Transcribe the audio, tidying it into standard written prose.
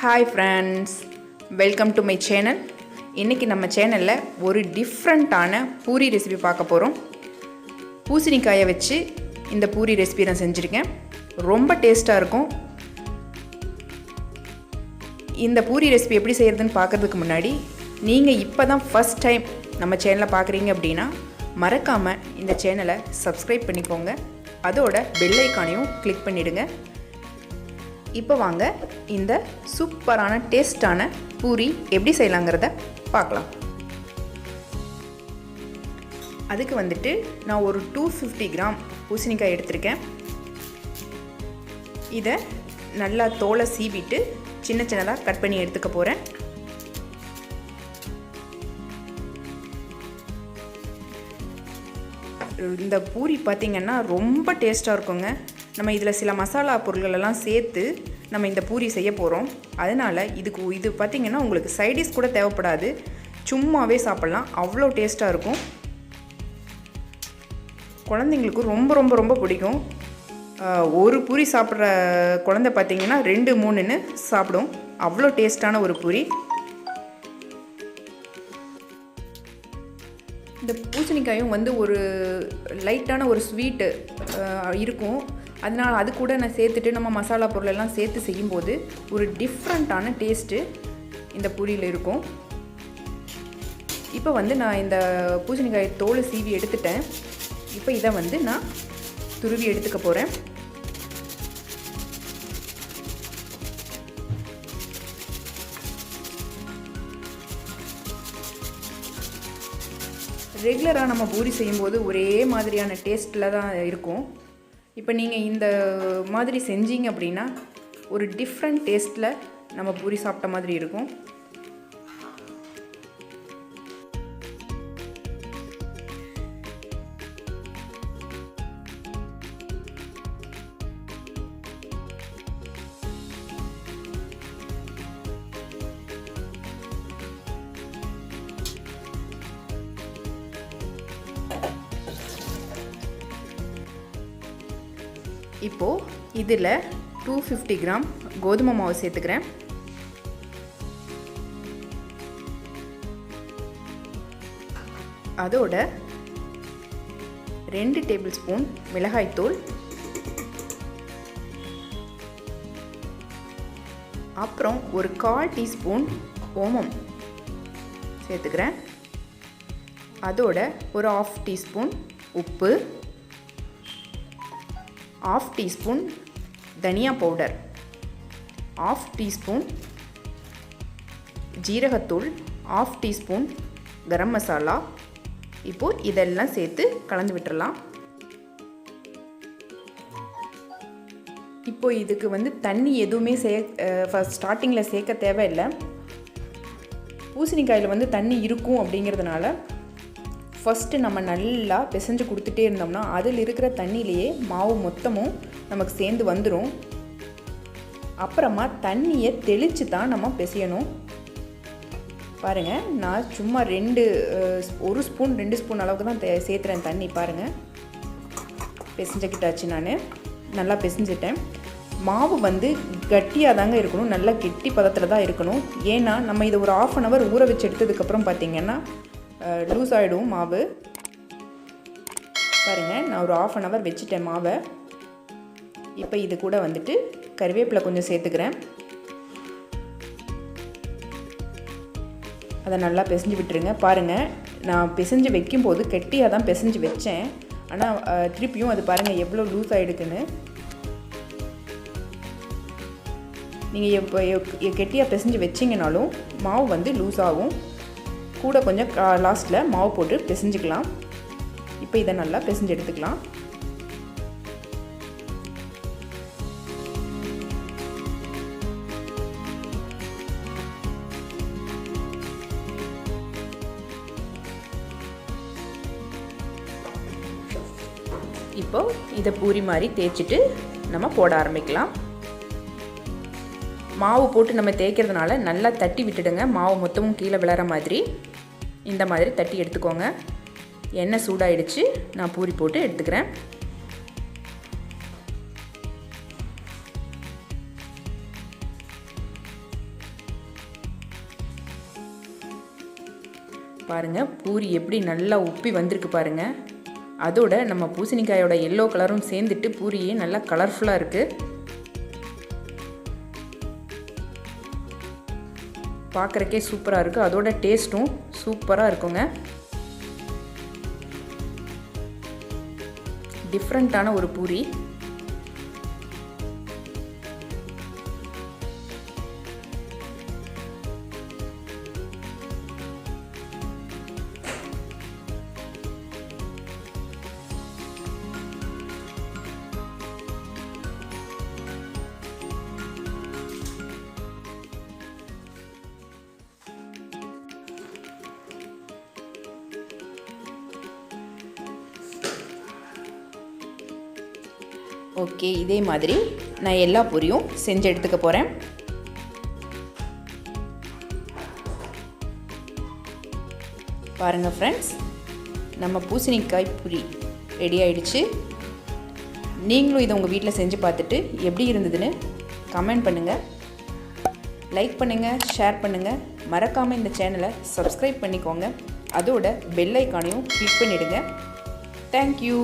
Hi friends, welcome to my channel. இன்றைக்கி நம்ம சேனலில் ஒரு டிஃப்ரெண்ட்டான பூரி ரெசிபி பார்க்க போகிறோம். பூசணிக்காயை வச்சு இந்த பூரி ரெசிபி நான் செஞ்சுருக்கேன். ரொம்ப டேஸ்ட்டாக இருக்கும். இந்த பூரி ரெசிபி எப்படி செய்கிறதுன்னு பார்க்குறதுக்கு முன்னாடி நீங்கள் இப்போ தான் ஃபஸ்ட் டைம் நம்ம சேனலை பார்க்குறீங்க அப்படின்னா மறக்காமல் இந்த சேனலை சப்ஸ்கிரைப் பண்ணிக்கோங்க. அதோட பெல் ஐக்கானையும் கிளிக் பண்ணிவிடுங்க. இப்போ வாங்க இந்த சூப்பரான டேஸ்டான பூரி எப்படி செய்யலாங்கிறத பார்க்கலாம். அதுக்கு வந்துட்டு நான் ஒரு 250 கிராம் பூசணிக்காய் எடுத்திருக்கேன். இதை நல்லா தோலை சீவிட்டு சின்ன சின்னதாக கட் பண்ணி எடுத்துக்க போகிறேன். இந்த பூரி பார்த்திங்கன்னா ரொம்ப டேஸ்ட்டாக இருக்குங்க. நம்ம இதில் சில மசாலா பொருள்களெல்லாம் சேர்த்து நம்ம இந்த பூரி செய்ய போகிறோம். அதனால் இது பார்த்திங்கன்னா உங்களுக்கு சைடிஷ் கூட தேவைப்படாது, சும்மாவே சாப்பிட்லாம். அவ்வளோ டேஸ்ட்டாக இருக்கும். குழந்தைங்களுக்கு ரொம்ப ரொம்ப ரொம்ப பிடிக்கும். ஒரு பூரி சாப்பிட்ற குழந்தை பார்த்திங்கன்னா 2-3ன்னு சாப்பிடும். அவ்வளோ டேஸ்ட்டான ஒரு பூரி. இந்த பூசணிக்காயும் ஒரு லைட்டான ஒரு ஸ்வீட்டு இருக்கும். அதனால் அது கூட நான் சேர்த்துட்டு நம்ம மசாலா பொருளெல்லாம் சேர்த்து செய்யும்போது ஒரு டிஃப்ரெண்ட்டான டேஸ்ட்டு இந்த பூரியில் இருக்கும். இப்போ நான் இந்த பூசணிக்காயை தோலை சீவி எடுத்துட்டேன். இப்போ இதை நான் துருவி எடுத்துக்க போகிறேன். ரெகுலராக நம்ம பூரி செய்யும்போது ஒரே மாதிரியான டேஸ்ட்டில் தான் இருக்கும். இப்போ நீங்கள் இந்த மாதிரி செஞ்சீங்க அப்படின்னா ஒரு டிஃப்ரெண்ட் டேஸ்ட்டில் நம்ம பூரி சாப்பிட்ட மாதிரி இருக்கும். இப்போது இதில் 250 கிராம் கோதுமை மாவு சேர்த்துக்கிறேன். அதோட 2 டேபிள் ஸ்பூன் மிளகாய்த்தூள், அப்புறம் ஒரு 1/4 டீஸ்பூன் ஓமம் சேர்த்துக்கிறேன். அதோட ஒரு 1/2 டீஸ்பூன் உப்பு, 1/2 டீஸ்பூன் தனியா பவுடர், 1/2 டீஸ்பூன் ஜீரகத்தூள், 1/2 டீஸ்பூன் கரம் மசாலா. இப்போது இதெல்லாம் சேர்த்து கலந்து விட்டுறலாம். இப்போ இதுக்கு தண்ணி எதுவுமே ஸ்டார்டிங்கில் சேர்க்க தேவையில்லை. பூசணிக்காயில் தண்ணி இருக்கும் அப்படிங்கிறதுனால ஃபஸ்ட்டு நம்ம நல்லா பிசைஞ்சு கொடுத்துட்டே இருந்தோம்னா அதில் இருக்கிற தண்ணியிலேயே மாவு மொத்தமும் நமக்கு சேர்ந்து வந்துடும். அப்புறமா தண்ணியை தெளித்து தான் நம்ம பிசையணும். பாருங்கள், நான் சும்மா 1 ஸ்பூன் 2 ஸ்பூன் அளவுக்கு தான் சேர்த்துறேன் தண்ணி. பாருங்கள், பிசைஞ்சிக்கிட்டாச்சு. நான் நல்லா பிசைஞ்சிட்டேன். மாவு கட்டியாக தாங்க இருக்கணும், நல்லா கெட்டி பதத்தில் தான் இருக்கணும். ஏன்னா நம்ம இதை ஒரு 1/2 hour ஊற வச்சு எடுத்ததுக்கப்புறம் பார்த்திங்கன்னா லூஸ் ஆகிடும் மாவு. பாருங்கள், நான் ஒரு 1/2 hour வச்சுட்டேன் மாவை. இப்போ இது கூட கறிவேப்பிலை கொஞ்சம் சேர்த்துக்கிறேன். அதை நல்லா பிசைஞ்சு விட்டுருங்க. பாருங்கள், நான் பிசைஞ்சு வைக்கும்போது கெட்டியாக தான் பிசைஞ்சு வச்சேன். ஆனால் திருப்பியும் அது பாருங்கள் எவ்வளோ லூஸ் ஆகிடுக்குன்னு. நீங்கள் எப்போ கெட்டியாக பிசைஞ்சு வச்சிங்கனாலும் மாவு லூஸ் ஆகும். கூட கொஞ்சம் லாஸ்ட்டில் மாவு போட்டு பிசைஞ்சிக்கலாம். இப்போ இதை நல்லா பிசைஞ்சு எடுத்துக்கலாம். இப்போ இதை பூரி மாதிரி தேய்ச்சிட்டு நம்ம போட ஆரம்பிக்கலாம். மாவு போட்டு நம்ம தேய்க்கிறதுனால நல்லா தட்டி விட்டுடுங்க. மாவு மொத்தமும் கீழே விழற மாதிரி இந்த மாதிரி தட்டி எடுத்துக்கோங்க. எண்ணெய் சூடாயிடுச்சு, நான் பூரி போட்டு எடுத்துக்கிறேன். பாருங்கள் பூரி எப்படி நல்லா உப்பி வந்திருக்கு பாருங்கள். அதோட நம்ம பூசணிக்காயோட எல்லோ கலரும் சேர்ந்துட்டு பூரியே நல்லா கலர்ஃபுல்லாக இருக்குது. பார்க்குறக்கே சூப்பராக இருக்குது. அதோட டேஸ்ட்டும் சூப்பராக இருக்குங்க. டிஃப்ரெண்ட்டான ஒரு பூரி. ஓகே, இதே மாதிரி நான் எல்லா பூரியும் செஞ்சு எடுத்துக்க போகிறேன். பாருங்கள் ஃப்ரெண்ட்ஸ், நம்ம பூசணிக்காய் பூரி ரெடி ஆயிடுச்சு. நீங்களும் இதை உங்கள் வீட்டில் செஞ்சு பார்த்துட்டு எப்படி இருந்ததுன்னு கமெண்ட் பண்ணுங்கள், லைக் பண்ணுங்கள், ஷேர் பண்ணுங்கள். மறக்காமல் இந்த சேனலை சப்ஸ்கிரைப் பண்ணிக்கோங்க. அதோட பெல் ஐக்கானையும் கிளிக் பண்ணிவிடுங்க. தேங்க்யூ.